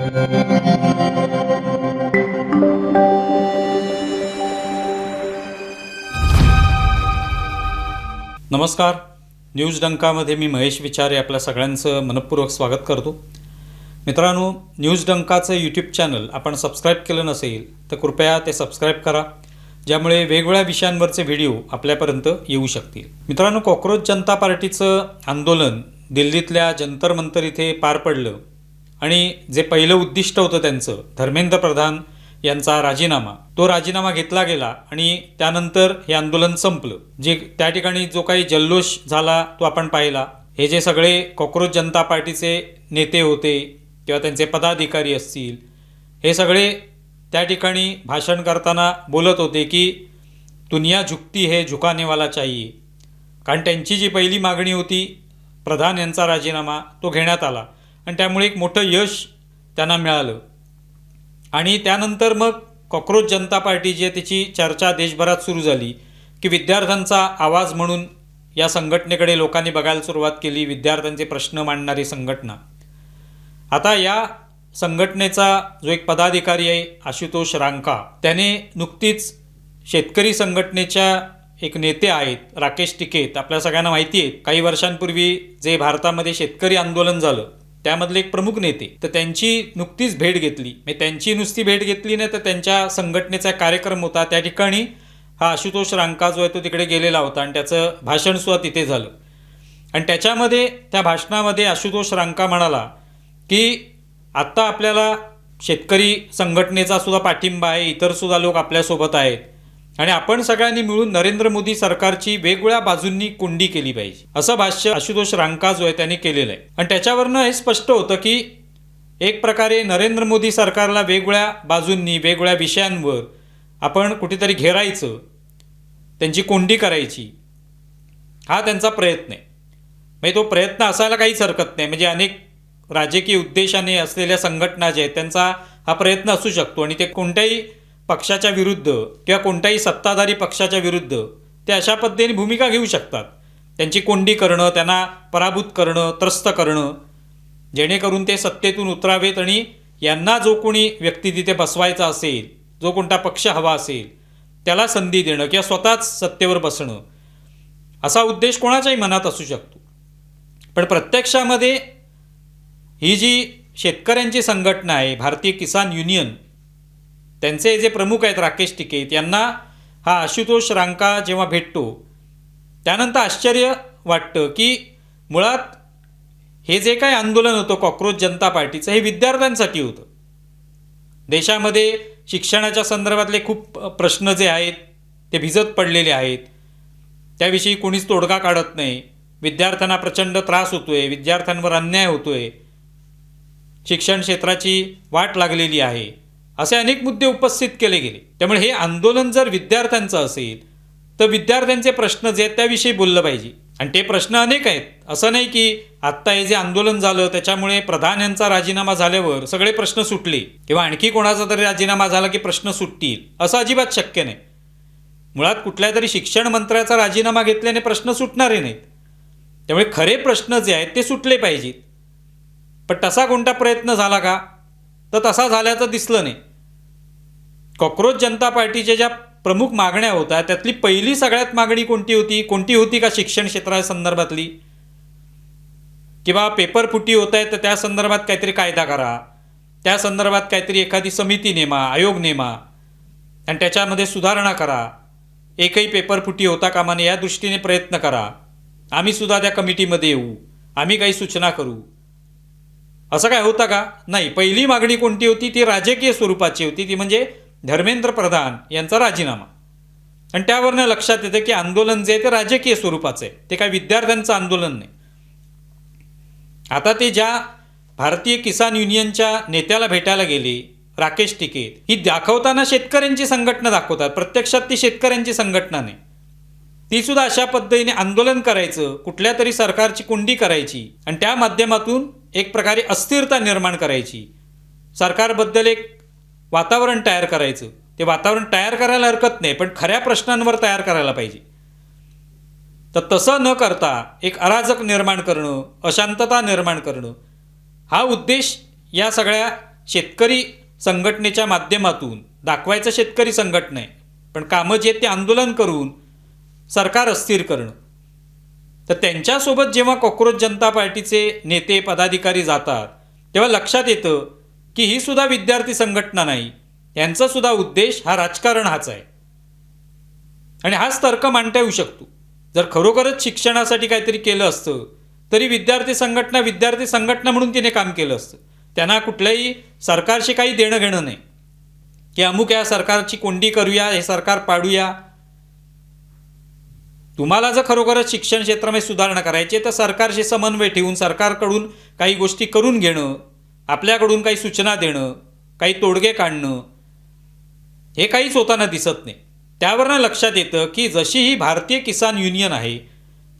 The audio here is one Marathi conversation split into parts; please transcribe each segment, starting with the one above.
नमस्कार. न्यूज डंकामध्ये मी महेश विचारे आपल्या सगळ्यांचं मनपूर्वक स्वागत करतो. मित्रांनो, न्यूज डंकाचं यूट्यूब चॅनल आपण सबस्क्राईब केलं नसेल तर कृपया ते सबस्क्राईब करा, ज्यामुळे वेगवेगळ्या विषयांवरचे व्हिडिओ आपल्यापर्यंत येऊ शकतील. मित्रांनो, कॉक्रोच जनता पार्टीचं आंदोलन दिल्लीतल्या जंतर मंतर इथे पार पडलं आणि जे पहिलं उद्दिष्ट होतं त्यांचं, धर्मेंद्र प्रधान यांचा राजीनामा, तो राजीनामा घेतला गेला आणि त्यानंतर हे आंदोलन संपलं. जे त्या ठिकाणी जो काही जल्लोष झाला तो आपण पाहिला. हे जे सगळे कॉक्रोच जनता पार्टीचे नेते होते किंवा त्यांचे पदाधिकारी असतील, हे सगळे त्या ठिकाणी भाषण करताना बोलत होते की दुनिया झुकती है, झुकाने वाला चाहिए. कारण त्यांची जी पहिली मागणी होती, प्रधान यांचा राजीनामा, तो घेण्यात आला आणि त्यामुळे एक मोठं यश त्यांना मिळालं. आणि त्यानंतर मग कॉक्रोच जनता पार्टी जी आहे त्याची चर्चा देशभरात सुरू झाली की विद्यार्थ्यांचा आवाज म्हणून या संघटनेकडे लोकांनी बघायला सुरुवात केली. विद्यार्थ्यांचे प्रश्न मांडणारी संघटना. आता या संघटनेचा जो एक पदाधिकारी आहे आशुतोष रांका, त्याने नुकतीच शेतकरी संघटनेच्या एक नेते आहेत राकेश टिकैत, आपल्या सगळ्यांना माहिती आहे, काही वर्षांपूर्वी जे भारतामध्ये शेतकरी आंदोलन झालं त्यामधले एक प्रमुख नेते, तर त्यांची नुकतीच भेट घेतली. म्हणजे त्यांची नुसती भेट घेतली नाही तर त्यांच्या संघटनेचा कार्यक्रम होता, त्या ठिकाणी हा आशुतोष रांका जो आहे तो तिकडे गेलेला होता आणि त्याचं भाषणसुद्धा तिथे झालं. आणि त्याच्यामध्ये त्या भाषणामध्ये आशुतोष रांका म्हणाला की आत्ता आपल्याला शेतकरी संघटनेचा सुद्धा पाठिंबा आहे, इतरसुद्धा लोक आपल्यासोबत आहेत आणि आपण सगळ्यांनी मिळून नरेंद्र मोदी सरकारची वेगवेगळ्या बाजूंनी कोंडी केली पाहिजे, असं भाष्य आशुतोष रांका जो आहे त्यांनी केलेलं आहे. आणि त्याच्यावरनं हे स्पष्ट होतं की एक प्रकारे नरेंद्र मोदी सरकारला वेगवेगळ्या बाजूंनी वेगवेगळ्या विषयांवर आपण कुठेतरी घेरायचं, त्यांची कोंडी करायची, हा त्यांचा प्रयत्न आहे. म्हणजे तो प्रयत्न असायला काहीच हरकत नाही. म्हणजे अनेक राजकीय उद्देशाने असलेल्या संघटना ज्या आहेत त्यांचा हा प्रयत्न असू शकतो आणि ते कोणत्याही पक्षाच्या विरुद्ध किंवा कोणत्याही सत्ताधारी पक्षाच्या विरुद्ध ते अशा पद्धतीने भूमिका घेऊ शकतात. त्यांची कोंडी करणं, त्यांना पराभूत करणं, त्रस्त करणं, जेणेकरून ते सत्तेतून उतरावेत आणि यांना जो कोणी व्यक्ती तिथे बसवायचा असेल, जो कोणता पक्ष हवा असेल त्याला संधी देणं किंवा स्वतःच सत्तेवर बसणं, असा उद्देश कोणाच्याही मनात असू शकतो. पण प्रत्यक्षामध्ये ही जी शेतकऱ्यांची संघटना आहे भारतीय किसान युनियन, त्यांचे जे प्रमुख आहेत राकेश टिकैत, यांना हा आशुतोष रांका जेव्हा भेटतो त्यानंतर आश्चर्य वाटतं की मुळात हे जे काही आंदोलन होतं कॉक्रोच जनता पार्टीचं, हे विद्यार्थ्यांसाठी होतं. देशामध्ये शिक्षणाच्या संदर्भातले खूप प्रश्न जे आहेत ते भिजत पडलेले आहेत, त्याविषयी कोणीच तोडगा काढत नाही. विद्यार्थ्यांना प्रचंड त्रास होतोय, विद्यार्थ्यांवर अन्याय होतोय, शिक्षण क्षेत्राची वाट लागलेली आहे, असे अनेक मुद्दे उपस्थित केले गेले. त्यामुळे हे आंदोलन जर विद्यार्थ्यांचं असेल तर विद्यार्थ्यांचे प्रश्न जे आहेत त्याविषयी बोललं पाहिजे. आणि ते प्रश्न अनेक आहेत. असं नाही की आत्ता हे जे आंदोलन झालं त्याच्यामुळे प्रधान यांचा राजीनामा झाल्यावर सगळे प्रश्न सुटले किंवा आणखी कोणाचा तरी राजीनामा झाला की प्रश्न सुटतील, असं अजिबात शक्य नाही. मुळात कुठल्या तरी शिक्षण मंत्र्याचा राजीनामा घेतल्याने प्रश्न सुटणारे नाहीत. त्यामुळे खरे प्रश्न जे आहेत ते सुटले पाहिजेत. पण तसा कोणता प्रयत्न झाला का? तर तसा झाल्याचं दिसलं नाही. कॉक्रोच जनता पार्टीच्या ज्या प्रमुख मागण्या होत्या त्यातली पहिली सगळ्यात मागणी कोणती होती का? शिक्षण क्षेत्रासंदर्भातली, किंवा पेपर फुटी होत आहे तर त्या संदर्भात काहीतरी कायदा करा, त्या संदर्भात काहीतरी एखादी समिती नेमा, आयोग नेमा आणि त्याच्यामध्ये सुधारणा करा. एकही पेपर फुटी होता कामा नये या दृष्टीने प्रयत्न करा. आम्हीसुद्धा त्या कमिटीमध्ये येऊ, आम्ही काही सूचना करू, असं काय होतं का? नाही. पहिली मागणी कोणती होती? ती राजकीय स्वरूपाची होती. ती म्हणजे धर्मेंद्र प्रधान यांचा राजीनामा. आणि त्यावरनं लक्षात येतं की आंदोलन जे आहे ते राजकीय स्वरूपाचं आहे, ते काय विद्यार्थ्यांचं आंदोलन नाही. आता ते ज्या भारतीय किसान युनियनच्या नेत्याला भेटायला गेले राकेश टिकैत, ही दाखवताना शेतकऱ्यांची संघटना दाखवतात, प्रत्यक्षात ती शेतकऱ्यांची संघटना नाही. ती सुद्धा अशा पद्धतीने आंदोलन करायचं, कुठल्या तरी सरकारची कोंडी करायची आणि त्या माध्यमातून एक प्रकारे अस्थिरता निर्माण करायची, सरकारबद्दल एक वातावरण तयार करायचं. ते वातावरण तयार करायला हरकत नाही, पण खऱ्या प्रश्नांवर तयार करायला पाहिजे. तर तसं न करता एक अराजक निर्माण करणं, अशांतता निर्माण करणं, हा उद्देश या सगळ्या शेतकरी संघटनेच्या माध्यमातून दाखवायचं शेतकरी संघटना आहे, पण कामं जे ते आंदोलन करून सरकार अस्थिर करणं. तर त्यांच्यासोबत जेव्हा कॉक्रोच जनता पार्टीचे नेते पदाधिकारी जातात तेव्हा लक्षात येतं की ही सुद्धा विद्यार्थी संघटना नाही, यांचा सुद्धा उद्देश हा राजकारण हाच आहे. आणि हाच तर्क मांडता येऊ शकतो. जर खरोखरच शिक्षणासाठी काहीतरी केलं असतं तरी विद्यार्थी संघटना म्हणून तिने काम केलं असतं. त्यांना कुठल्याही सरकारशी काही देणं घेणं नाही की अमुक या सरकारची कोंडी करूया, हे सरकार पाडूया. तुम्हाला जर खरोखरच शिक्षण क्षेत्रामध्ये सुधारणा करायची तर सरकारशी समन्वय ठेवून सरकारकडून काही गोष्टी करून घेणं, आपल्याकडून काही सूचना देणं, काही तोडगे काढणं, हे काहीच होताना दिसत नाही. त्यावरनं लक्षात येतं की जशी ही भारतीय किसान युनियन आहे,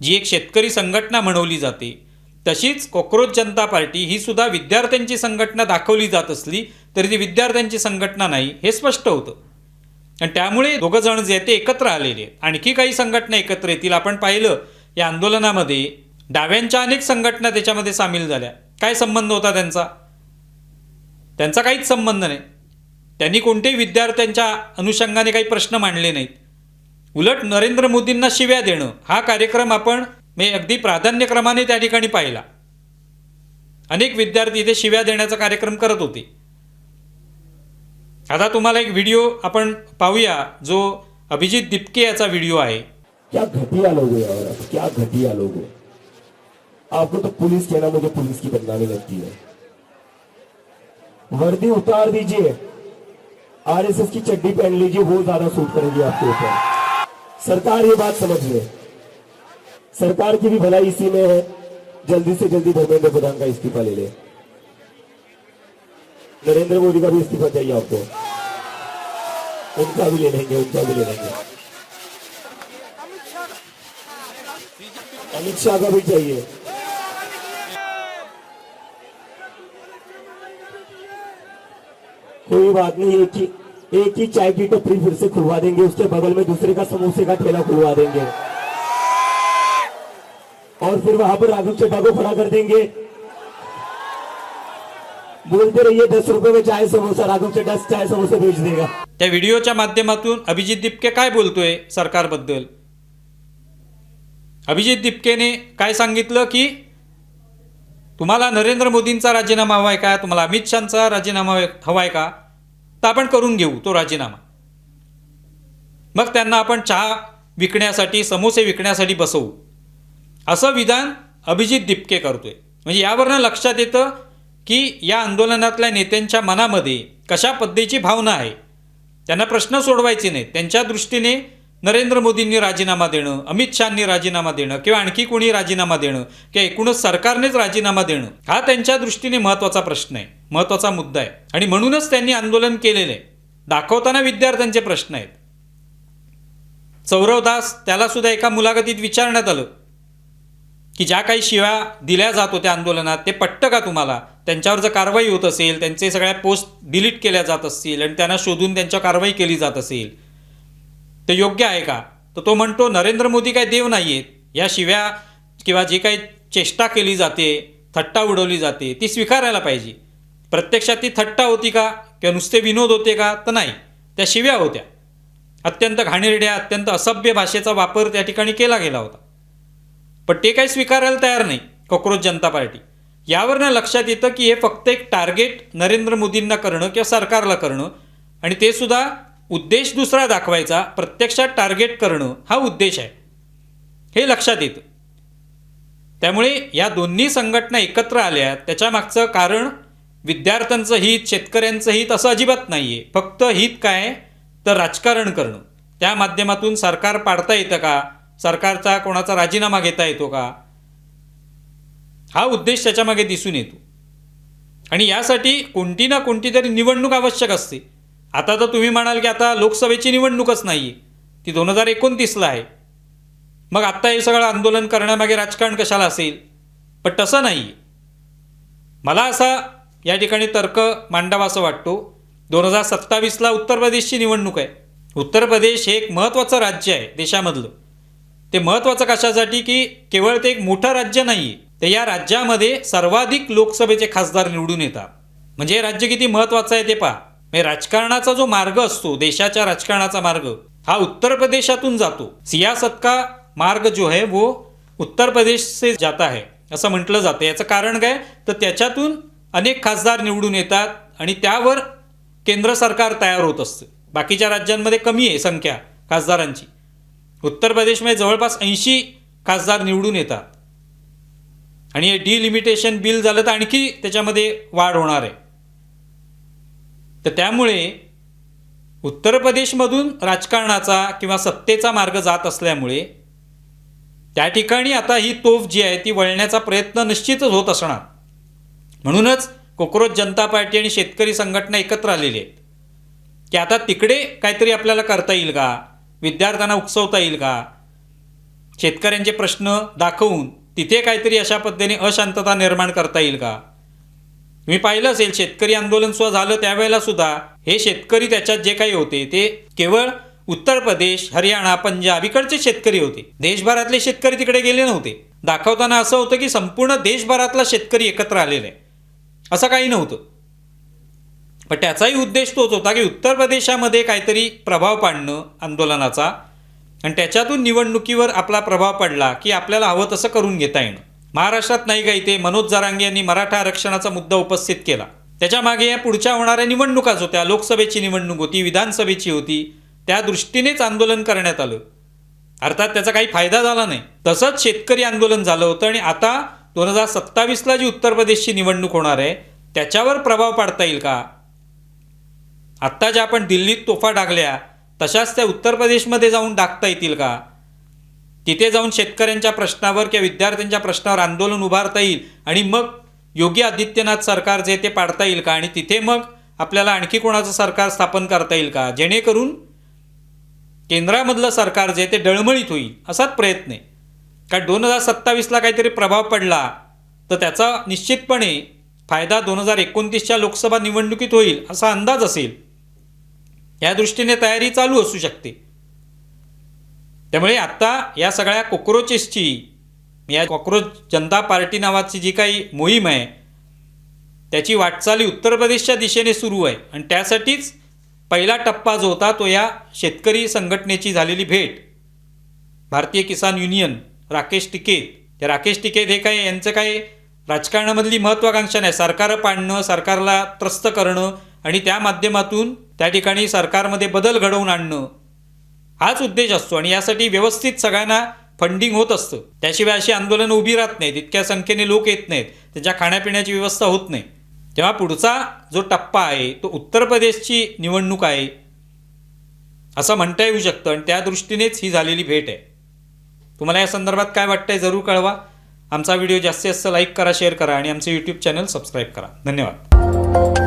जी एक शेतकरी संघटना म्हणवली जाते, तशीच कॉक्रोच जनता पार्टी ही सुद्धा विद्यार्थ्यांची संघटना दाखवली जात असली तरी ती विद्यार्थ्यांची संघटना नाही हे स्पष्ट होतं. आणि त्यामुळे दोघं जण जे आहेत ते एकत्र आलेले आहेत. आणखी काही संघटना एकत्र येतील. आपण पाहिलं या आंदोलनामध्ये डाव्यांच्या अनेक संघटना त्याच्यामध्ये सामील झाल्या. काय संबंध होता त्यांचा काहीच संबंध नाही. त्यांनी कोणत्याही विद्यार्थ्यांच्या अनुषंगाने काही प्रश्न मांडले नाहीत. उलट नरेंद्र मोदींना शिव्या देणं हा कार्यक्रम आपण अगदी प्राधान्यक्रमाने त्या ठिकाणी पाहिला. अनेक विद्यार्थी इथे शिव्या देण्याचा कार्यक्रम करत होते. आता तुम्हाला एक व्हिडिओ आपण पाहूया जो अभिजीत दिपके याचा व्हिडिओ आहे. क्या घटिया लोग हो यार, क्या घटिया लोग हो. आपको तो पुलिस कहना मुझे पुलिस की बदनामी लगती है. वर्दी उतार दीजिए, आरएसएस की चड्डी पहन लीजिए, वो ज्यादा सूट करेगी आपके ऊपर. सरकार ये बात समझ ले, सरकार की भी भलाई इसी में है. जल्दी से जल्दी धर्मेंद्र प्रधान का इस्तीफा ले ले. नरेंद्र मोदी का भी इस्तीफा चाहिए आपको, उनका भी ले लेंगे. अमित शाह का भी चाहिए. कोई बात नहीं, एक ही चाय की टपरी फिर से खुलवा देंगे, उसके बगल में दूसरे का समोसे का ठेला खुलवा देंगे और फिर वहां पर राघव चड्ढा को खड़ा कर देंगे. बोलते रहिए 10 रुपए में चाय समोसा, राघव चड्ढा चाय समोसे बेच देगा. त्या व्हिडिओच्या माध्यमातून अभिजीत दिपके काय बोलतोय सरकारबद्दल. अभिजीत दिपकेने काय सांगितलं की तुम्हाला नरेंद्र मोदींचा राजीनामा हवाय का, तुम्हाला अमित शहाचा राजीनामा हवाय का, तर आपण करून घेऊ तो राजीनामा. मग त्यांना आपण चहा विकण्यासाठी, समोसे विकण्यासाठी बसवू, असं विधान अभिजीत दिपके करतोय. म्हणजे यावरनं लक्षात येतं की या आंदोलनातल्या नेत्यांच्या मनामध्ये कशा पद्धतीची भावना आहे. त्यांना प्रश्न सोडवायचे नाहीत. त्यांच्या दृष्टीने नरेंद्र मोदींनी राजीनामा देणं, अमित शहांनी राजीनामा देणं किंवा आणखी कोणी राजीनामा देणं किंवा एकूणच सरकारनेच राजीनामा देणं हा त्यांच्या दृष्टीने महत्त्वाचा प्रश्न आहे, महत्त्वाचा मुद्दा आहे. आणि म्हणूनच त्यांनी आंदोलन केलेलं आहे. दाखवताना विद्यार्थ्यांचे प्रश्न आहेत. सौरव दास त्याला सुद्धा एका मुलाखतीत विचारण्यात आलं की ज्या काही शिव्या दिल्या जात होत्या आंदोलनात ते पटतं का तुम्हाला, त्यांच्यावर जर कारवाई होत असेल, त्यांचे सगळ्या पोस्ट डिलीट केल्या जात असतील आणि त्यांना शोधून त्यांच्यावर कारवाई केली जात असेल ते योग्य आहे का. तर तो म्हणतो नरेंद्र मोदी काय देव नाही आहेत. या शिव्या किंवा जे काही चेष्टा केली जाते, थट्टा उडवली जाते ती स्वीकारायला पाहिजे. प्रत्यक्षात ती थट्टा होती का किंवा नुसते विनोद होते का, तर नाही, त्या शिव्या होत्या. अत्यंत घाणेरड्या, अत्यंत असभ्य भाषेचा वापर त्या ठिकाणी केला गेला होता. पण ते काही स्वीकारायला तयार नाही कॉक्रोच जनता पार्टी. यावरनं लक्षात येतं की हे फक्त एक टार्गेट नरेंद्र मोदींना करणं किंवा सरकारला करणं, आणि ते सुद्धा उद्देश दुसरा दाखवायचा, प्रत्यक्षात टार्गेट करणं हा उद्देश आहे, हे लक्षात येतं. त्यामुळे या दोन्ही संघटना एकत्र आल्या त्याच्यामागचं कारण विद्यार्थ्यांचं हित, शेतकऱ्यांचं हित असं अजिबात नाही आहे. फक्त हित काय तर राजकारण करणं. त्या माध्यमातून सरकार पाडता येतं का, सरकारचा कोणाचा राजीनामा घेता येतो का, हा उद्देश त्याच्यामागे दिसून येतो. आणि यासाठी कोणती ना कोणती तरी निवडणूक आवश्यक असते. आता तर तुम्ही म्हणाल की आता लोकसभेची निवडणूकच नाही आहे, ती 2029ला आहे, मग आत्ता हे सगळं आंदोलन करण्यामागे राजकारण कशाला असेल. पण तसं नाही. मला असा या ठिकाणी तर्क मांडावा असं वाटतो. 2027ला उत्तर प्रदेशची निवडणूक आहे. उत्तर प्रदेश हे एक महत्त्वाचं राज्य आहे देशामधलं. ते महत्त्वाचं कशासाठी की केवळ ते एक मोठं राज्य नाही आहे, तर या राज्यामध्ये सर्वाधिक लोकसभेचे खासदार निवडून येतात. म्हणजे हे राज्य किती महत्त्वाचं आहे ते पहा. म्हणजे राजकारणाचा जो मार्ग असतो, देशाच्या राजकारणाचा मार्ग हा उत्तर प्रदेशातून जातो. सियासत का मार्ग जो है वो उत्तर प्रदेश से जाता है असं म्हटलं जातं. याचं कारण काय, तर त्याच्यातून अनेक खासदार निवडून येतात आणि त्यावर केंद्र सरकार तयार होत असतं. बाकीच्या राज्यांमध्ये कमी आहे संख्या खासदारांची. उत्तर प्रदेशमध्ये जवळपास 80 खासदार निवडून येतात आणि हे डिलिमिटेशन बिल झालं तर आणखी त्याच्यामध्ये वाढ होणार आहे. तर त्यामुळे उत्तर प्रदेशमधून राजकारणाचा किंवा सत्तेचा मार्ग जात असल्यामुळे त्या ठिकाणी आता ही तोफ जी आहे ती वळण्याचा प्रयत्न निश्चितच होत असणार. म्हणूनच कोकरोच जनता पार्टी आणि शेतकरी संघटना एकत्र आलेली आहेत की आता तिकडे काहीतरी आपल्याला करता येईल का, विद्यार्थ्यांना उकसवता येईल का, शेतकऱ्यांचे प्रश्न दाखवून तिथे काहीतरी अशा पद्धतीने अशांतता निर्माण करता येईल का. तुम्ही पाहिलं असेल शेतकरी आंदोलन सुद्धा झालं त्यावेळेला सुद्धा हे शेतकरी त्याच्यात जे काही होते ते केवळ उत्तर प्रदेश, हरियाणा, पंजाब इकडचे शेतकरी होते. देशभरातले शेतकरी तिकडे गेले नव्हते. दाखवताना असं होतं की संपूर्ण देशभरातला शेतकरी एकत्र आलेला आहे, असं काही नव्हतं. पण त्याचाही उद्देश तोच होता की उत्तर प्रदेशामध्ये काहीतरी प्रभाव पाडणं आंदोलनाचा आणि त्याच्यातून निवडणुकीवर आपला प्रभाव पडला की आपल्याला हवं तसं करून घेता येणं. महाराष्ट्रात नाही का इथे मनोज जरांगे यांनी मराठा आरक्षणाचा मुद्दा उपस्थित केला. त्याच्या मागे या पुढच्या होणाऱ्या निवडणुकाच होत्या. लोकसभेची निवडणूक होती, विधानसभेची होती. त्या दृष्टीनेच आंदोलन करण्यात आलं. अर्थात त्याचा काही फायदा झाला नाही. तसंच शेतकरी आंदोलन झालं होतं आणि आता 2027ला जी उत्तर प्रदेशची निवडणूक होणार आहे त्याच्यावर प्रभाव पाडता येईल का. आत्ता ज्या आपण दिल्लीत तोफा डागल्या तशाच त्या उत्तर प्रदेशमध्ये जाऊन डागता येतील का. तिथे जाऊन शेतकऱ्यांच्या प्रश्नावर किंवा विद्यार्थ्यांच्या प्रश्नावर आंदोलन उभारता येईल आणि मग योगी आदित्यनाथ सरकार जे ते पाडता येईल का आणि तिथे मग आपल्याला आणखी कोणाचं सरकार स्थापन करता येईल का, जेणेकरून केंद्रामधलं सरकार जे ते डळमळीत होईल असाच प्रयत्न आहे. कारण 2027ला काहीतरी प्रभाव पडला तर त्याचा निश्चितपणे फायदा 2029च्या लोकसभा निवडणुकीत होईल असा अंदाज असेल. या दृष्टीने तयारी चालू असू शकते. त्यामुळे आत्ता या सगळ्या कॉक्रोचेसची, या कॉक्रोच जनता पार्टी नावाची जी काही मोहीम आहे त्याची वाटचाली उत्तर प्रदेशच्या दिशेने सुरू आहे आणि त्यासाठीच पहिला टप्पा जो होता तो या शेतकरी संघटनेची झालेली भेट. भारतीय किसान युनियन, राकेश टिकेत. ते राकेश टिकेत हे काय यांचं काय राजकारणामधली महत्त्वाकांक्षा नाही. सरकार पाडणं, सरकारला त्रस्त करणं आणि त्या माध्यमातून त्या ठिकाणी सरकारमध्ये बदल घडवून आणणं हाच उद्देश असतो आणि यासाठी व्यवस्थित सगळ्यांना फंडिंग होत असतं. त्याशिवाय अशी आंदोलनं उभी राहत नाहीत, इतक्या संख्येने लोक येत नाहीत, त्यांच्या खाण्यापिण्याची व्यवस्था होत नाही. तेव्हा पुढचा जो टप्पा आहे तो उत्तर प्रदेशची निवडणूक आहे असं म्हणता येऊ शकतं आणि त्या दृष्टीनेच ही झालेली भेट आहे. तुम्हाला या संदर्भात काय वाटतंय जरूर कळवा. आमचा व्हिडिओ जास्तीत जास्त लाईक करा, शेअर करा आणि आमचे यूट्यूब चॅनल सबस्क्राईब करा. धन्यवाद.